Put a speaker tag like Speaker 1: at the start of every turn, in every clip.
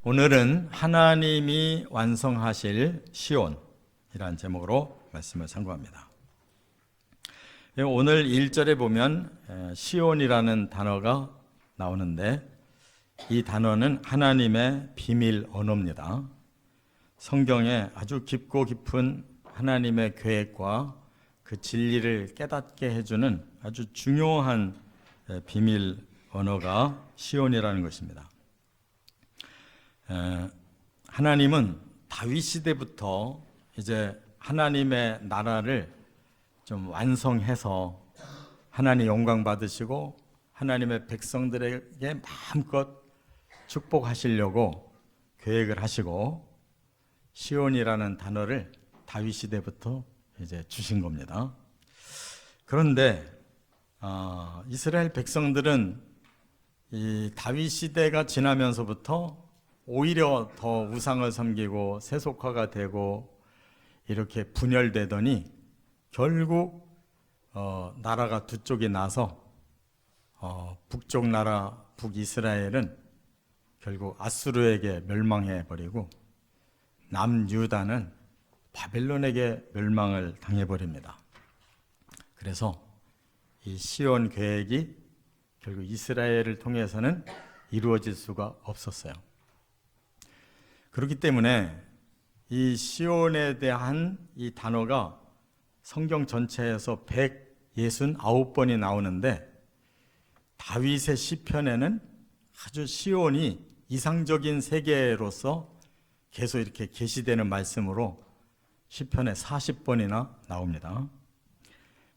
Speaker 1: 오늘은 하나님이 완성하실 시온이라는 제목으로 말씀을 상고합니다. 오늘 1절에 보면 시온이라는 단어가 나오는데 이 단어는 하나님의 비밀 언어입니다. 성경에 아주 깊고 깊은 하나님의 계획과 그 진리를 깨닫게 해주는 아주 중요한 비밀 언어가 시온이라는 것입니다. 하나님은 다윗 시대부터 이제 하나님의 나라를 좀 완성해서 하나님 영광 받으시고 하나님의 백성들에게 마음껏 축복하시려고 계획을 하시고 시온이라는 단어를 다윗 시대부터 이제 주신 겁니다. 그런데 이스라엘 백성들은 이 다윗 시대가 지나면서부터 오히려 더 우상을 섬기고 세속화가 되고 이렇게 분열되더니 결국 나라가 두 쪽이 나서 북쪽 나라 북이스라엘은 결국 아수르에게 멸망해 버리고 남유다는 바벨론에게 멸망을 당해 버립니다. 그래서 이 시온 계획이 결국 이스라엘을 통해서는 이루어질 수가 없었어요. 그렇기 때문에 이 시온에 대한 이 단어가 성경 전체에서 169번이 나오는데 다윗의 시편에는 아주 시온이 이상적인 세계로서 계속 이렇게 계시되는 말씀으로 시편에 40번이나 나옵니다.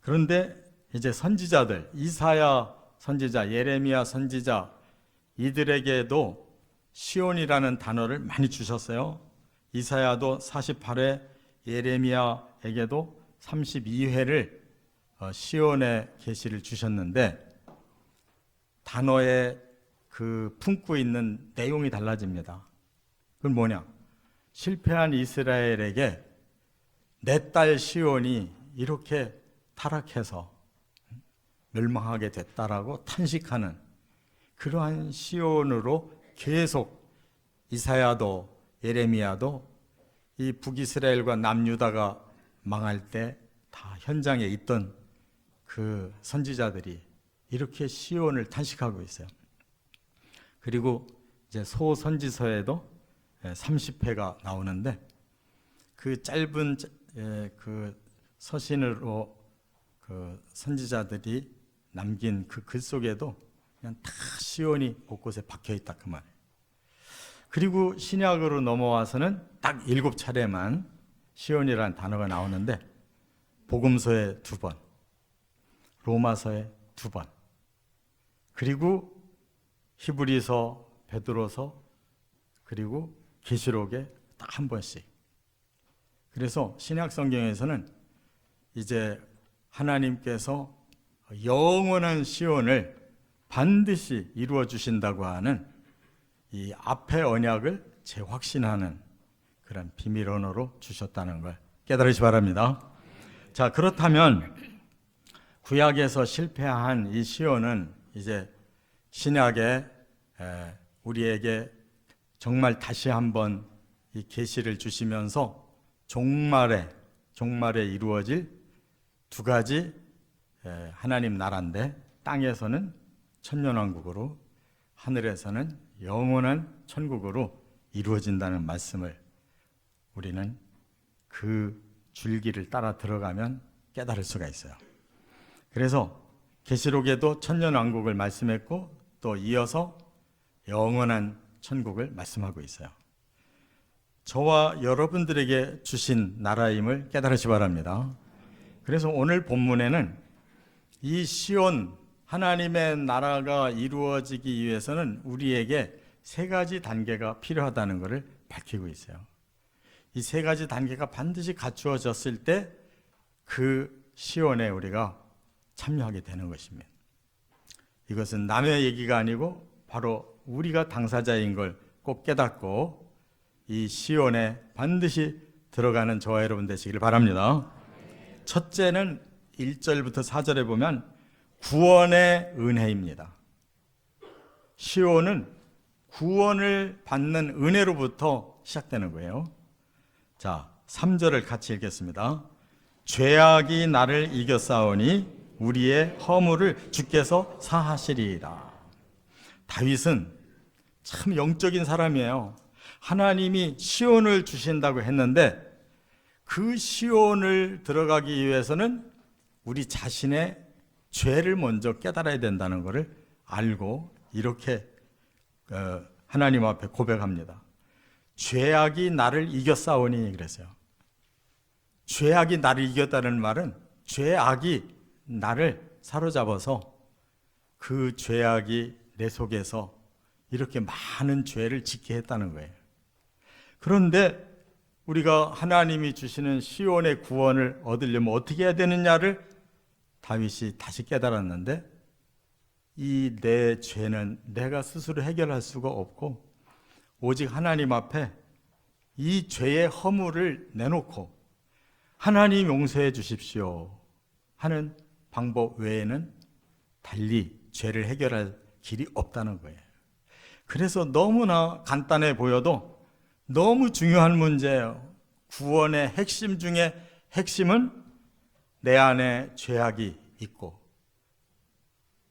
Speaker 1: 그런데 이제 선지자들, 이사야 선지자, 예레미야 선지자 이들에게도 시온이라는 단어를 많이 주셨어요. 이사야도 48회, 예레미야에게도 32회를 시온의 계시를 주셨는데 단어의 그 품고 있는 내용이 달라집니다. 그건 뭐냐? 실패한 이스라엘에게 내 딸 시온이 이렇게 타락해서 멸망하게 됐다라고 탄식하는 그러한 시온으로 계속 이사야도 예레미야도 이 북이스라엘과 남유다가 망할 때 다 현장에 있던 그 선지자들이 이렇게 시온을 탄식하고 있어요. 그리고 이제 소선지서에도 30회가 나오는데 그 짧은 그 서신으로 그 선지자들이 남긴 그 글 속에도 그냥 다 시온이 곳곳에 박혀 있다 그 말이에요. 그리고 신약으로 넘어와서는 딱 7차례만 시온이라는 단어가 나오는데 복음서에 2번, 로마서에 2번, 그리고 히브리서, 베드로서, 그리고 계시록에 딱 1번씩. 그래서 신약 성경에서는 이제 하나님께서 영원한 시온을 반드시 이루어 주신다고 하는 이 앞의 언약을 재확신하는 그런 비밀 언어로 주셨다는 걸 깨달으시 바랍니다. 자, 그렇다면 구약에서 실패한 이 시온은 이제 신약에 우리에게 정말 다시 한번 이 계시를 주시면서 종말에 이루어질 두 가지 하나님 나라인데 땅에서는 천년왕국으로 하늘에서는 영원한 천국으로 이루어진다는 말씀을 우리는 그 줄기를 따라 들어가면 깨달을 수가 있어요. 그래서 계시록에도 천년왕국을 말씀했고 또 이어서 영원한 천국을 말씀하고 있어요. 저와 여러분들에게 주신 나라임을 깨달으시 바랍니다. 그래서 오늘 본문에는 이 시온 하나님의 나라가 이루어지기 위해서는 우리에게 3가지 단계가 필요하다는 것을 밝히고 있어요. 이 3가지 단계가 반드시 갖추어졌을 때 그 시온에 우리가 참여하게 되는 것입니다. 이것은 남의 얘기가 아니고 바로 우리가 당사자인 걸 꼭 깨닫고 이 시온에 반드시 들어가는 저와 여러분 되시기를 바랍니다. 첫째는 1절부터 4절에 보면 구원의 은혜입니다. 시온은 구원을 받는 은혜로부터 시작되는 거예요. 자, 3절을 같이 읽겠습니다. 죄악이 나를 이겨싸우니 우리의 허물을 주께서 사하시리이다. 다윗은 참 영적인 사람이에요. 하나님이 시온을 주신다고 했는데 그 시온을 들어가기 위해서는 우리 자신의 죄를 먼저 깨달아야 된다는 것을 알고 이렇게 하나님 앞에 고백합니다. 죄악이 나를 이겨싸우니 그랬어요. 죄악이 나를 이겼다는 말은 죄악이 나를 사로잡아서 그 죄악이 내 속에서 이렇게 많은 죄를 짓게 했다는 거예요. 그런데 우리가 하나님이 주시는 시온의 구원을 얻으려면 어떻게 해야 되느냐를 다윗이 다시 깨달았는데 이 내 죄는 내가 스스로 해결할 수가 없고 오직 하나님 앞에 이 죄의 허물을 내놓고 하나님 용서해 주십시오 하는 방법 외에는 달리 죄를 해결할 길이 없다는 거예요. 그래서 너무나 간단해 보여도 너무 중요한 문제예요. 구원의 핵심 중에 핵심은 내 안에 죄악이 있고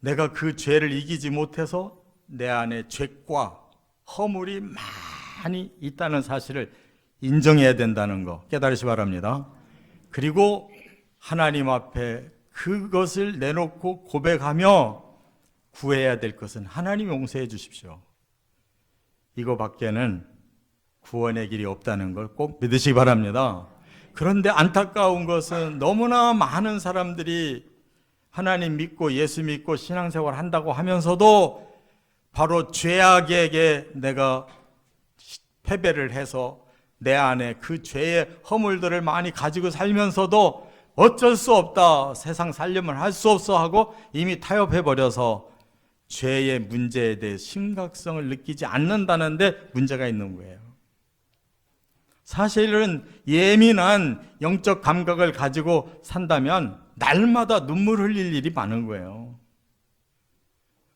Speaker 1: 내가 그 죄를 이기지 못해서 내 안에 죄과 허물이 많이 있다는 사실을 인정해야 된다는 거 깨달으시 바랍니다. 그리고 하나님 앞에 그것을 내놓고 고백하며 구해야 될 것은 하나님 용서해 주십시오. 이거밖에는 구원의 길이 없다는 걸 꼭 믿으시기 바랍니다. 그런데 안타까운 것은 너무나 많은 사람들이 하나님 믿고 예수 믿고 신앙생활 한다고 하면서도 바로 죄악에게 내가 패배를 해서 내 안에 그 죄의 허물들을 많이 가지고 살면서도 어쩔 수 없다, 세상 살려면 할 수 없어 하고 이미 타협해버려서 죄의 문제에 대해 심각성을 느끼지 않는다는데 문제가 있는 거예요. 사실은 예민한 영적 감각을 가지고 산다면 날마다 눈물 흘릴 일이 많은 거예요.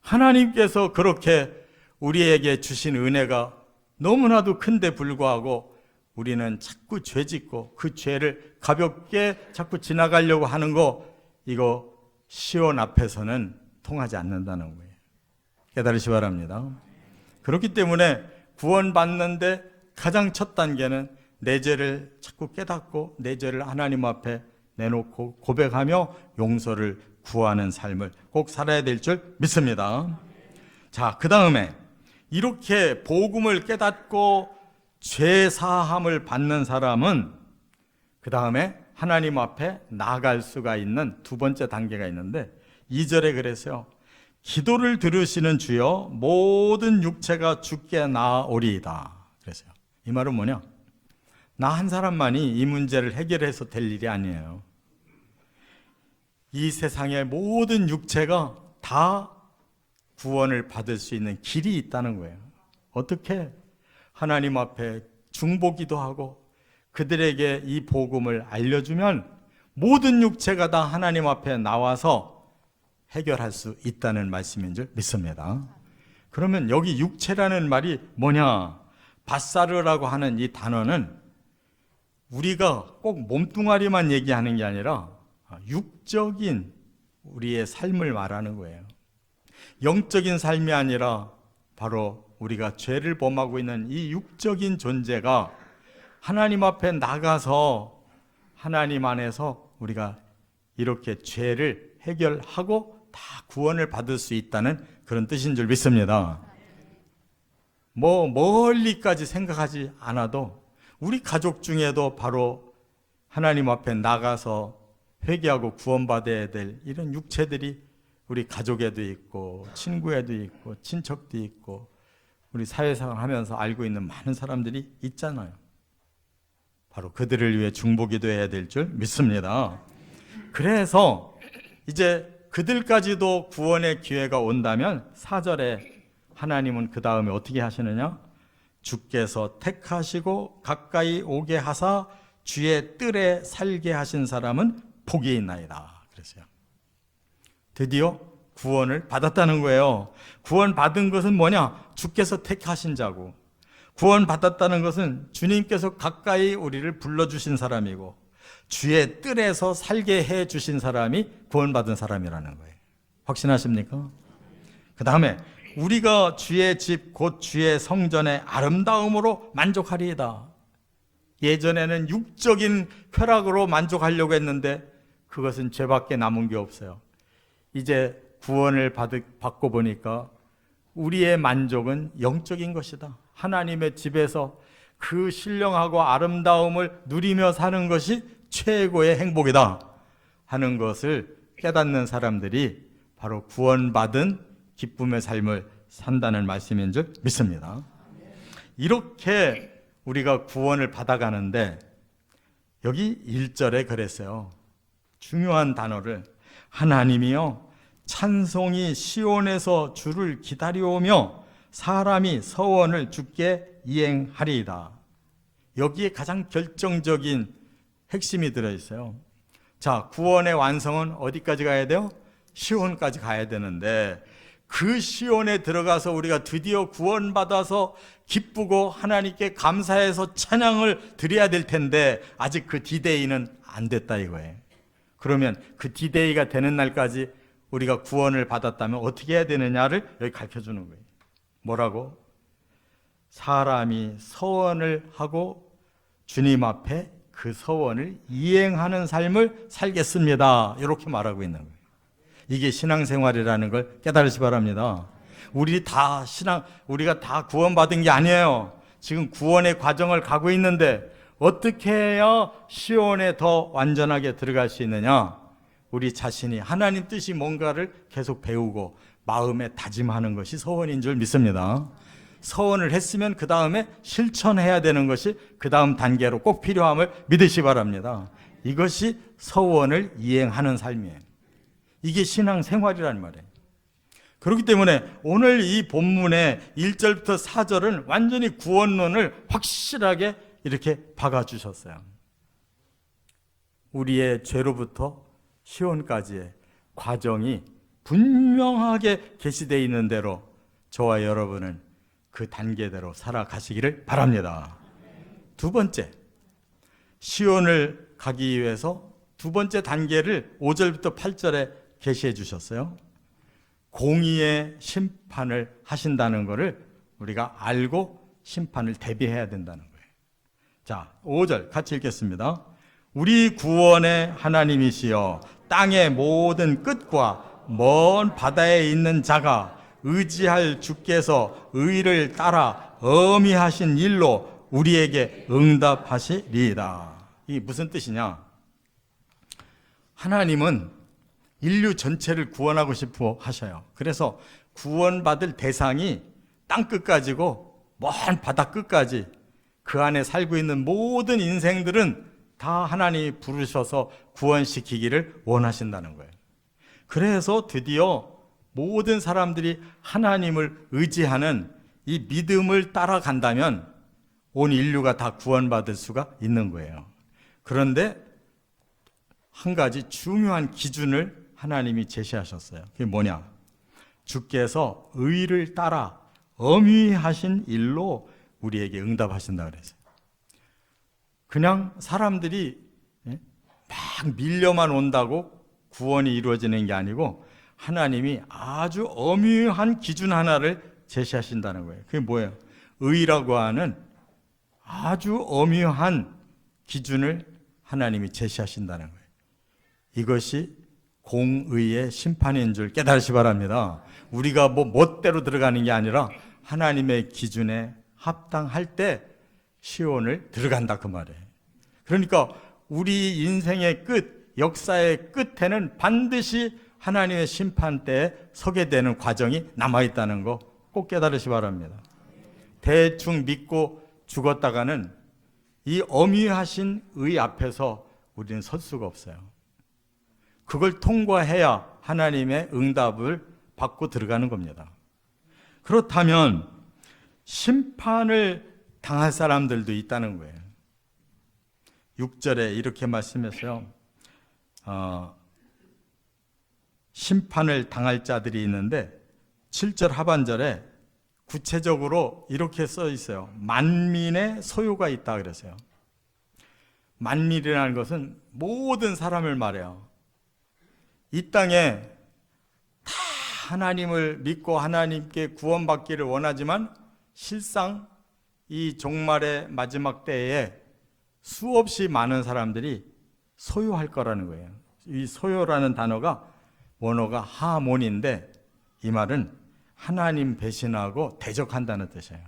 Speaker 1: 하나님께서 그렇게 우리에게 주신 은혜가 너무나도 큰데 불구하고 우리는 자꾸 죄 짓고 그 죄를 가볍게 자꾸 지나가려고 하는 거, 이거 시온 앞에서는 통하지 않는다는 거예요. 깨달으시 바랍니다. 그렇기 때문에 구원받는데 가장 첫 단계는 내 죄를 자꾸 깨닫고 내 죄를 하나님 앞에 내놓고 고백하며 용서를 구하는 삶을 꼭 살아야 될 줄 믿습니다. 자, 그 다음에 이렇게 복음을 깨닫고 죄 사함을 받는 사람은 그 다음에 하나님 앞에 나아갈 수가 있는 두 번째 단계가 있는데 2절에 그랬어요. 기도를 들으시는 주여 모든 육체가 주께 나아오리이다 그랬어요. 이 말은 뭐냐? 나 한 사람만이 이 문제를 해결해서 될 일이 아니에요. 이 세상의 모든 육체가 다 구원을 받을 수 있는 길이 있다는 거예요. 어떻게? 하나님 앞에 중보기도 하고 그들에게 이 복음을 알려주면 모든 육체가 다 하나님 앞에 나와서 해결할 수 있다는 말씀인 줄 믿습니다. 그러면 여기 육체라는 말이 뭐냐? 바사르라고 하는 이 단어는 우리가 꼭 몸뚱아리만 얘기하는 게 아니라 육적인 우리의 삶을 말하는 거예요. 영적인 삶이 아니라 바로 우리가 죄를 범하고 있는 이 육적인 존재가 하나님 앞에 나가서 하나님 안에서 우리가 이렇게 죄를 해결하고 다 구원을 받을 수 있다는 그런 뜻인 줄 믿습니다. 멀리까지 생각하지 않아도 우리 가족 중에도 바로 하나님 앞에 나가서 회개하고 구원받아야 될 이런 육체들이 우리 가족에도 있고 친구에도 있고 친척도 있고 우리 사회생활 하면서 알고 있는 많은 사람들이 있잖아요. 바로 그들을 위해 중보기도 해야 될 줄 믿습니다. 그래서 이제 그들까지도 구원의 기회가 온다면 4절에 하나님은 그 다음에 어떻게 하시느냐? 주께서 택하시고 가까이 오게 하사 주의 뜰에 살게 하신 사람은 복이 있나이다 그랬어요. 드디어 구원을 받았다는 거예요. 구원 받은 것은 뭐냐? 주께서 택하신 자고, 구원 받았다는 것은 주님께서 가까이 우리를 불러주신 사람이고, 주의 뜰에서 살게 해 주신 사람이 구원받은 사람이라는 거예요. 확신하십니까? 그 다음에 우리가 주의 집 곧 주의 성전의 아름다움으로 만족하리이다. 예전에는 육적인 쾌락으로 만족하려고 했는데 그것은 죄밖에 남은 게 없어요. 이제 구원을 받고 보니까 우리의 만족은 영적인 것이다. 하나님의 집에서 그 신령하고 아름다움을 누리며 사는 것이 최고의 행복이다 하는 것을 깨닫는 사람들이 바로 구원받은 기쁨의 삶을 산다는 말씀인 줄 믿습니다. 이렇게 우리가 구원을 받아가는데 여기 1절에 그랬어요. 중요한 단어를, 하나님이여 찬송이 시온에서 주를 기다려오며 사람이 서원을 주께 이행하리이다. 여기에 가장 결정적인 핵심이 들어있어요. 자, 구원의 완성은 어디까지 가야 돼요? 시온까지 가야 되는데, 그 시온에 들어가서 우리가 드디어 구원받아서 기쁘고 하나님께 감사해서 찬양을 드려야 될 텐데 아직 그 디데이는 안 됐다 이거예요. 그러면 그 디데이가 되는 날까지 우리가 구원을 받았다면 어떻게 해야 되느냐를 여기 가르쳐주는 거예요. 뭐라고? 사람이 서원을 하고 주님 앞에 그 서원을 이행하는 삶을 살겠습니다. 이렇게 말하고 있는 거예요. 이게 신앙생활이라는 걸 깨달으시 바랍니다. 우리가 다 구원받은 게 아니에요. 지금 구원의 과정을 가고 있는데 어떻게 해야 시온에 더 완전하게 들어갈 수 있느냐? 우리 자신이 하나님 뜻이 뭔가를 계속 배우고 마음에 다짐하는 것이 서원인 줄 믿습니다. 서원을 했으면 그 다음에 실천해야 되는 것이 그 다음 단계로 꼭 필요함을 믿으시 바랍니다. 이것이 서원을 이행하는 삶이에요. 이게 신앙생활이라는 말이에요. 그렇기 때문에 오늘 이 본문의 1절부터 4절은 완전히 구원론을 확실하게 이렇게 박아주셨어요. 우리의 죄로부터 시온까지의 과정이 분명하게 게시되어 있는 대로 저와 여러분은 그 단계대로 살아가시기를 바랍니다. 두 번째, 시온을 가기 위해서 두 번째 단계를 5절부터 8절에 게시해 주셨어요. 공의의 심판을 하신다는 것을 우리가 알고 심판을 대비해야 된다는 거예요. 자, 5절 같이 읽겠습니다. 우리 구원의 하나님이시여 땅의 모든 끝과 먼 바다에 있는 자가 의지할 주께서 의를 따라 어미하신 일로 우리에게 응답하시리이다. 이게 무슨 뜻이냐? 하나님은 인류 전체를 구원하고 싶어 하셔요. 그래서 구원받을 대상이 땅 끝까지고 먼 바다 끝까지 그 안에 살고 있는 모든 인생들은 다 하나님이 부르셔서 구원시키기를 원하신다는 거예요. 그래서 드디어 모든 사람들이 하나님을 의지하는 이 믿음을 따라간다면 온 인류가 다 구원받을 수가 있는 거예요. 그런데 한 가지 중요한 기준을 하나님이 제시하셨어요. 그게 뭐냐? 주께서 의를 따라 엄위하신 일로 우리에게 응답하신다 그랬어요. 그냥 사람들이 막 밀려만 온다고 구원이 이루어지는 게 아니고 하나님이 아주 엄위한 기준 하나를 제시하신다는 거예요. 그게 뭐예요? 의라고 하는 아주 엄위한 기준을 하나님이 제시하신다는 거예요. 이것이 공의의 심판인 줄 깨달으시 바랍니다. 우리가 멋대로 들어가는 게 아니라 하나님의 기준에 합당할 때 시온을 들어간다 그 말이에요. 그러니까 우리 인생의 끝, 역사의 끝에는 반드시 하나님의 심판 때에 서게 되는 과정이 남아있다는 거 꼭 깨달으시 바랍니다. 대충 믿고 죽었다가는 이 엄위하신 의 앞에서 우리는 설 수가 없어요. 그걸 통과해야 하나님의 응답을 받고 들어가는 겁니다. 그렇다면 심판을 당할 사람들도 있다는 거예요. 6절에 이렇게 말씀했어요. 심판을 당할 자들이 있는데 7절 하반절에 구체적으로 이렇게 써 있어요. 만민의 소유가 있다 그랬어요. 만민이라는 것은 모든 사람을 말해요. 이 땅에 다 하나님을 믿고 하나님께 구원받기를 원하지만 실상 이 종말의 마지막 때에 수없이 많은 사람들이 소유할 거라는 거예요. 이 소유라는 단어가 원어가 하몬인데 이 말은 하나님 배신하고 대적한다는 뜻이에요.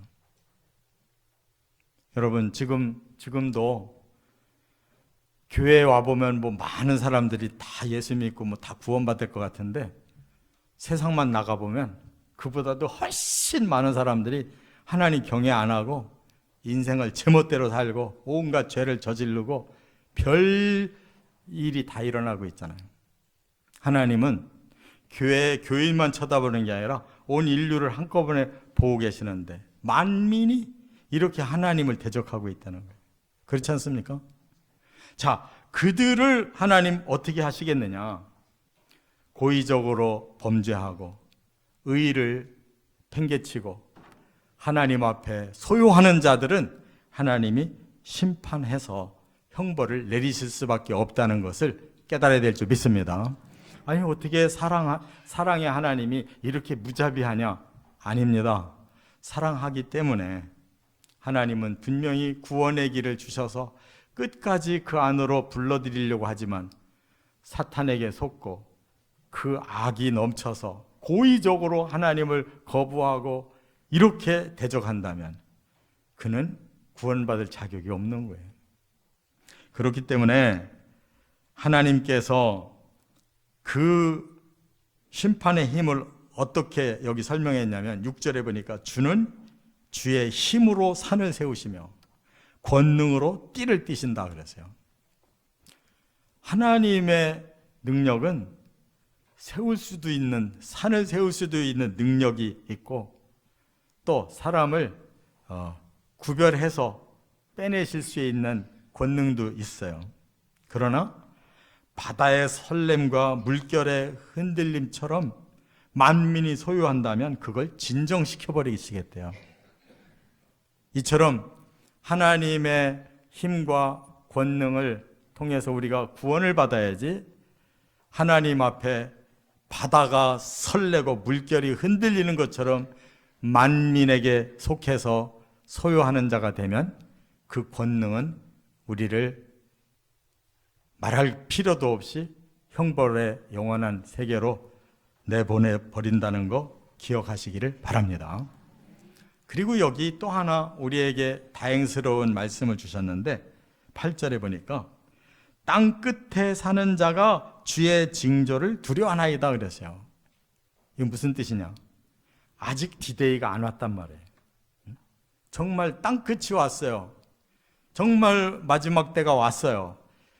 Speaker 1: 여러분 지금도 교회에 와보면 뭐 많은 사람들이 다 예수 믿고 뭐 다 구원받을 것 같은데 세상만 나가보면 그보다도 훨씬 많은 사람들이 하나님 경외 안 하고 인생을 제멋대로 살고 온갖 죄를 저지르고 별 일이 다 일어나고 있잖아요. 하나님은 교인만 쳐다보는 게 아니라 온 인류를 한꺼번에 보고 계시는데 만민이 이렇게 하나님을 대적하고 있다는 거예요. 그렇지 않습니까? 자, 그들을 하나님 어떻게 하시겠느냐? 고의적으로 범죄하고 의의를 팽개치고 하나님 앞에 소유하는 자들은 하나님이 심판해서 형벌을 내리실 수밖에 없다는 것을 깨달아야 될 줄 믿습니다. 아니 어떻게 사랑의 하나님이 이렇게 무자비하냐? 아닙니다. 사랑하기 때문에 하나님은 분명히 구원의 길을 주셔서 끝까지 그 안으로 불러들이려고 하지만 사탄에게 속고 그 악이 넘쳐서 고의적으로 하나님을 거부하고 이렇게 대적한다면 그는 구원받을 자격이 없는 거예요. 그렇기 때문에 하나님께서 그 심판의 힘을 어떻게 여기 설명했냐면 6절에 보니까 주는 주의 힘으로 산을 세우시며 권능으로 띠를 띠신다 그랬어요. 하나님의 능력은 세울 수도 있는, 산을 세울 수도 있는 능력이 있고 또 사람을 구별해서 빼내실 수 있는 권능도 있어요. 그러나 바다의 설렘과 물결의 흔들림처럼 만민이 소유한다면 그걸 진정시켜버리시겠대요. 이처럼 하나님의 힘과 권능을 통해서 우리가 구원을 받아야지 하나님 앞에 바다가 설레고 물결이 흔들리는 것처럼 만민에게 속해서 소유하는 자가 되면 그 권능은 우리를 말할 필요도 없이 형벌의 영원한 세계로 내보내버린다는 거 기억하시기를 바랍니다. 그리고 여기 또 하나 우리에게 다행스러운 말씀을 주셨는데 8절에 보니까 땅 끝에 사는 자가 주의 징조를 두려워하나이다 그랬어요. 이게 무슨 뜻이냐? 아직 디데이가 안 왔단 말이에요. 정말 땅 끝이 왔어요. 정말 마지막 때가 왔어요.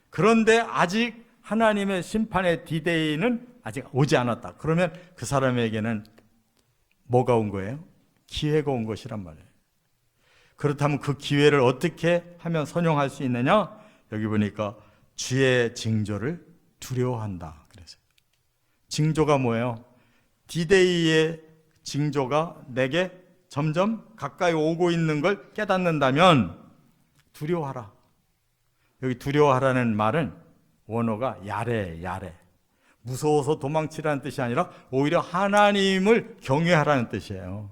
Speaker 1: 그런데 아직 하나님의 심판의 디데이는 아직 오지 않았다. 그러면 그 사람에게는 뭐가 온 거예요? 기회가 온 것이란 말이에요. 그렇다면 그 기회를 어떻게 하면 선용할 수 있느냐? 여기 보니까 주의 징조를 두려워한다 그랬어요. 징조가 뭐예요? 디데이의 징조가 내게 점점 가까이 오고 있는 걸 깨닫는다면 두려워하라. 여기 두려워하라는 말은 원어가 야래. 무서워서 도망치라는 뜻이 아니라 오히려 하나님을 경외하라는 뜻이에요.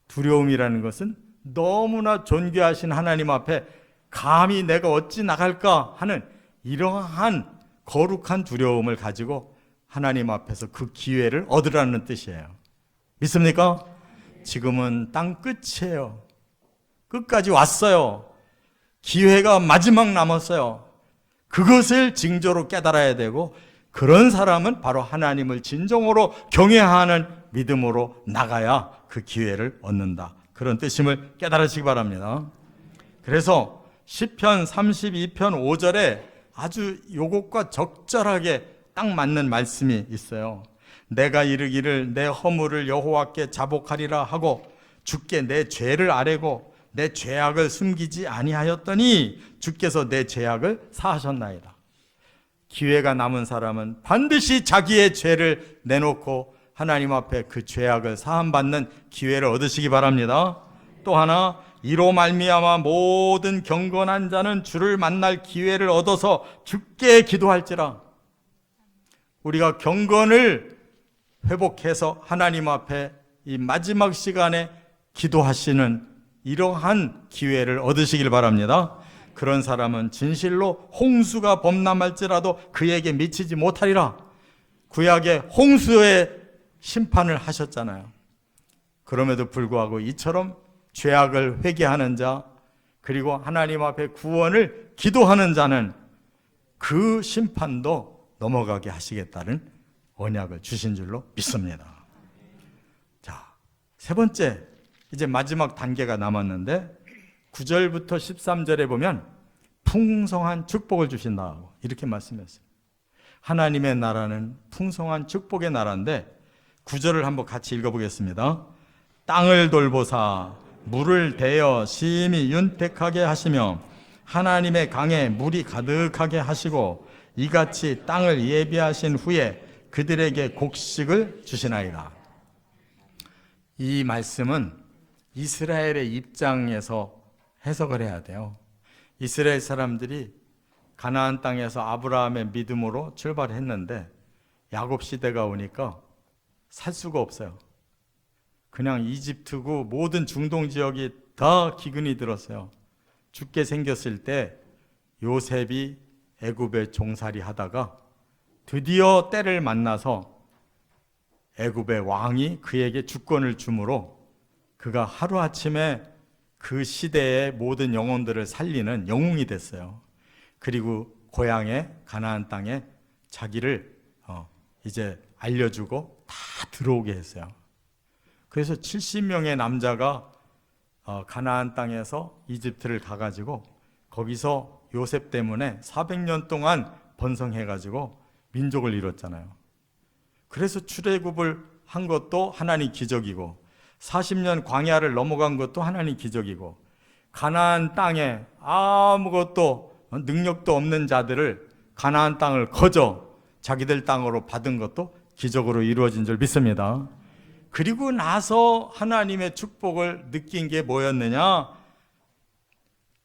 Speaker 1: 두려움이라는 것은 너무나 존귀하신 하나님 앞에 감히 내가 어찌 나갈까 하는 이러한 거룩한 두려움을 가지고 하나님 앞에서 그 기회를 얻으라는 뜻이에요. 믿습니까? 지금은 땅 끝이에요. 끝까지 왔어요. 기회가 마지막 남았어요. 그것을 징조로 깨달아야 되고 그런 사람은 바로 하나님을 진정으로 경외하는 믿음으로 나가야 그 기회를 얻는다. 그런 뜻임을 깨달으시기 바랍니다. 그래서 시편 32편 5절에 아주 요것과 적절하게 딱 맞는 말씀이 있어요. 내가 이르기를 내 허물을 여호와께 자복하리라 하고 주께 내 죄를 아뢰고 내 죄악을 숨기지 아니하였더니 주께서 내 죄악을 사하셨나이다. 기회가 남은 사람은 반드시 자기의 죄를 내놓고 하나님 앞에 그 죄악을 사함받는 기회를 얻으시기 바랍니다. 또 하나, 이로 말미암아 모든 경건한 자는 주를 만날 기회를 얻어서 주께 기도할지라. 우리가 경건을 회복해서 하나님 앞에 이 마지막 시간에 기도하시는 이러한 기회를 얻으시길 바랍니다. 그런 사람은 진실로 홍수가 범람할지라도 그에게 미치지 못하리라. 구약에 홍수의 심판을 하셨잖아요. 그럼에도 불구하고 이처럼 죄악을 회개하는 자, 그리고 하나님 앞에 구원을 기도하는 자는 그 심판도 넘어가게 하시겠다는 언약을 주신 줄로 믿습니다. 자, 세 번째, 이제 마지막 단계가 남았는데 9절부터 13절에 보면 풍성한 축복을 주신다고 이렇게 말씀했어요. 하나님의 나라는 풍성한 축복의 나라인데 9절을 한번 같이 읽어보겠습니다. 땅을 돌보사 물을 대어 심히 윤택하게 하시며 하나님의 강에 물이 가득하게 하시고 이같이 땅을 예비하신 후에 그들에게 곡식을 주시나이다. 이 말씀은 이스라엘의 입장에서 해석을 해야 돼요. 이스라엘 사람들이 가나안 땅에서 아브라함의 믿음으로 출발했는데 야곱 시대가 오니까 살 수가 없어요. 그냥 이집트고 모든 중동 지역이 다 기근이 들었어요. 죽게 생겼을 때 요셉이 애굽에 종살이 하다가 드디어 때를 만나서 애굽의 왕이 그에게 주권을 주므로 그가 하루아침에 그 시대의 모든 영혼들을 살리는 영웅이 됐어요. 그리고 고향에 가나안 땅에 자기를 이제 알려주고 다 들어오게 했어요. 그래서 70명의 남자가 가나안 땅에서 이집트를 가가지고 거기서 요셉 때문에 400년 동안 번성해가지고 민족을 이뤘잖아요. 그래서 출애굽을 한 것도 하나님 기적이고 40년 광야를 넘어간 것도 하나님 기적이고 가나안 땅에 아무것도 능력도 없는 자들을 가나안 땅을 거저 자기들 땅으로 받은 것도 기적으로 이루어진 줄 믿습니다. 그리고 나서 하나님의 축복을 느낀 게 뭐였느냐?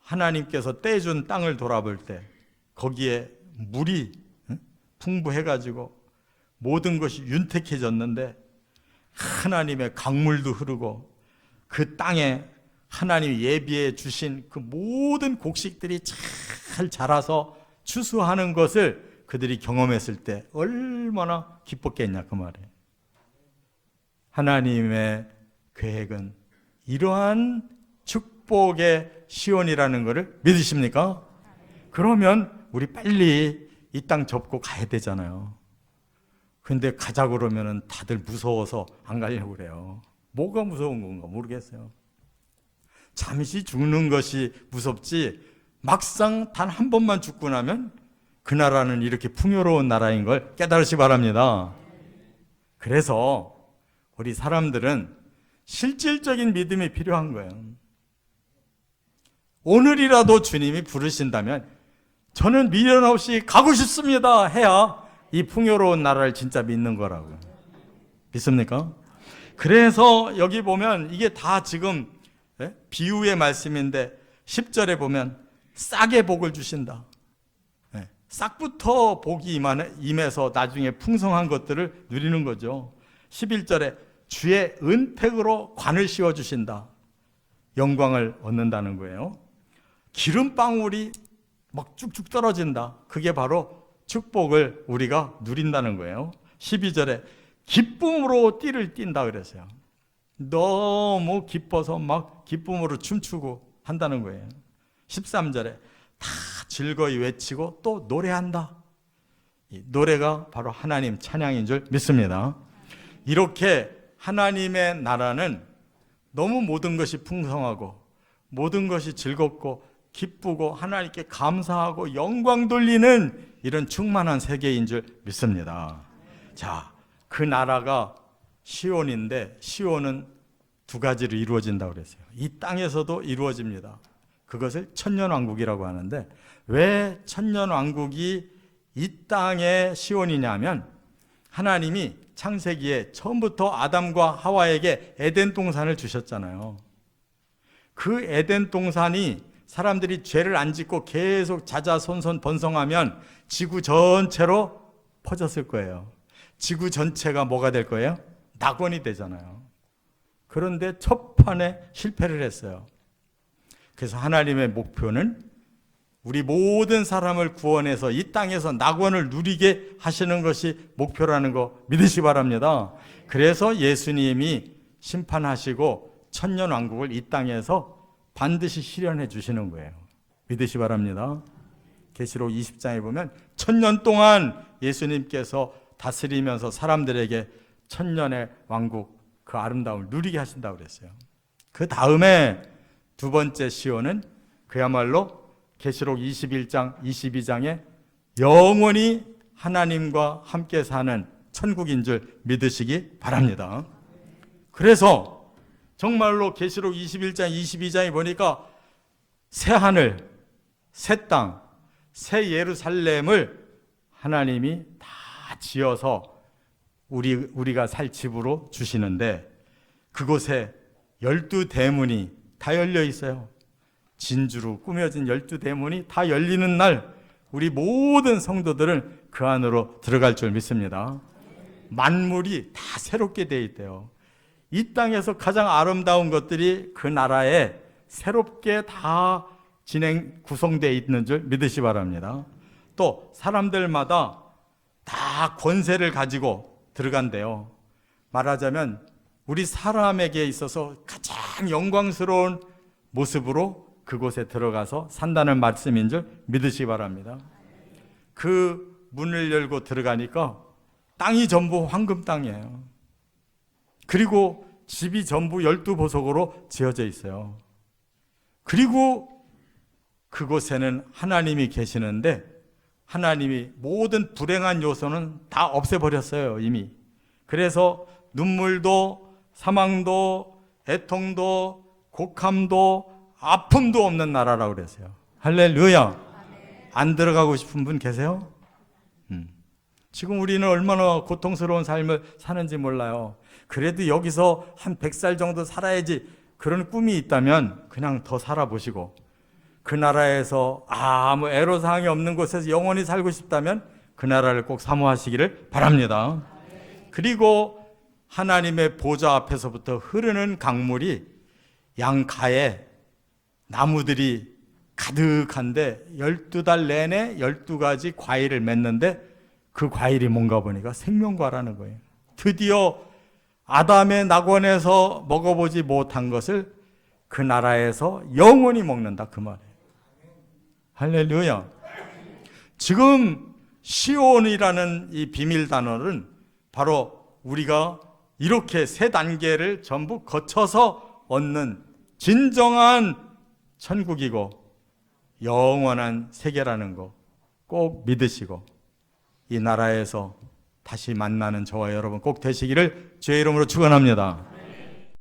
Speaker 1: 하나님께서 떼준 땅을 돌아볼 때 거기에 물이 풍부해가지고 모든 것이 윤택해졌는데 하나님의 강물도 흐르고 그 땅에 하나님이 예비해 주신 그 모든 곡식들이 잘 자라서 추수하는 것을 그들이 경험했을 때 얼마나 기뻤겠냐 그 말이에요. 하나님의 계획은 이러한 축복의 시온이라는 것을 믿으십니까? 그러면 우리 빨리 이 땅 접고 가야 되잖아요. 근데 가자고 그러면 다들 무서워서 안 가려고 그래요. 뭐가 무서운 건가 모르겠어요. 잠시 죽는 것이 무섭지 막상 단 한 번만 죽고 나면 그 나라는 이렇게 풍요로운 나라인 걸 깨달으시 바랍니다. 그래서 우리 사람들은 실질적인 믿음이 필요한 거예요. 오늘이라도 주님이 부르신다면 저는 미련 없이 가고 싶습니다 해야 이 풍요로운 나라를 진짜 믿는 거라고요. 믿습니까? 그래서 여기 보면 이게 다 지금 비유의 말씀인데 10절에 보면 싹의 복을 주신다. 싹부터 복이 임해서 나중에 풍성한 것들을 누리는 거죠. 11절에 주의 은택으로 관을 씌워주신다. 영광을 얻는다는 거예요. 기름방울이 막 쭉쭉 떨어진다. 그게 바로 축복을 우리가 누린다는 거예요. 12절에 기쁨으로 띠를 띈다 그랬어요. 너무 기뻐서 막 기쁨으로 춤추고 한다는 거예요. 13절에 다 즐거이 외치고 또 노래한다. 이 노래가 바로 하나님 찬양인 줄 믿습니다. 이렇게 하나님의 나라는 너무 모든 것이 풍성하고 모든 것이 즐겁고 기쁘고 하나님께 감사하고 영광 돌리는 이런 충만한 세계인 줄 믿습니다. 자, 그 나라가 시온인데 시온은 두 가지로 이루어진다고 그랬어요. 이 땅에서도 이루어집니다. 그것을 천년왕국이라고 하는데 왜 천년왕국이 이 땅의 시온이냐면 하나님이 창세기에 처음부터 아담과 하와에게 에덴 동산을 주셨잖아요. 그 에덴 동산이 사람들이 죄를 안 짓고 계속 자자손손 번성하면 지구 전체로 퍼졌을 거예요. 지구 전체가 뭐가 될 거예요? 낙원이 되잖아요. 그런데 첫 판에 실패를 했어요. 그래서 하나님의 목표는 우리 모든 사람을 구원해서 이 땅에서 낙원을 누리게 하시는 것이 목표라는 거 믿으시기 바랍니다. 그래서 예수님이 심판하시고 천년왕국을 이 땅에서 반드시 실현해 주시는 거예요. 믿으시기 바랍니다. 계시록 20장에 보면 천년 동안 예수님께서 다스리면서 사람들에게 천년의 왕국 그 아름다움을 누리게 하신다고 그랬어요. 그 다음에 두 번째 시온은 그야말로 계시록 21장, 22장에 영원히 하나님과 함께 사는 천국인 줄 믿으시기 바랍니다. 그래서 정말로 계시록 21장, 22장에 보니까 새 하늘, 새 땅, 새 예루살렘을 하나님이 다 지어서 우리가 살 집으로 주시는데 그곳에 12대문이 다 열려 있어요. 진주로 꾸며진 12대문이 다 열리는 날 우리 모든 성도들은 그 안으로 들어갈 줄 믿습니다. 만물이 다 새롭게 되어 있대요. 이 땅에서 가장 아름다운 것들이 그 나라에 새롭게 다 구성되어 있는 줄 믿으시 바랍니다. 또 사람들마다 다 권세를 가지고 들어간대요. 말하자면 우리 사람에게 있어서 가장 영광스러운 모습으로 그곳에 들어가서 산다는 말씀인 줄 믿으시기 바랍니다. 그 문을 열고 들어가니까 땅이 전부 황금 땅이에요. 그리고 집이 전부 12보석으로 지어져 있어요. 그리고 그곳에는 하나님이 계시는데 하나님이 모든 불행한 요소는 다 없애버렸어요, 이미. 그래서 눈물도 사망도 애통도 곡함도 아픔도 없는 나라라고 그랬어요. 할렐루야. 안 들어가고 싶은 분 계세요? 지금 우리는 얼마나 고통스러운 삶을 사는지 몰라요. 그래도 여기서 한 100살 정도 살아야지 그런 꿈이 있다면 그냥 더 살아보시고 그 나라에서 아무 애로사항이 없는 곳에서 영원히 살고 싶다면 그 나라를 꼭 사모하시기를 바랍니다. 그리고 하나님의 보좌 앞에서부터 흐르는 강물이 양가에 나무들이 가득한데 12달 내내 12가지 과일을 맺는데 그 과일이 뭔가 보니까 생명과라는 거예요. 드디어 아담의 낙원에서 먹어보지 못한 것을 그 나라에서 영원히 먹는다 그 말이에요. 할렐루야. 지금 시온이라는 이 비밀 단어는 바로 우리가 이렇게 세 단계를 전부 거쳐서 얻는 진정한 천국이고 영원한 세계라는 거 꼭 믿으시고 이 나라에서 다시 만나는 저와 여러분 꼭 되시기를 주의 이름으로 축원합니다.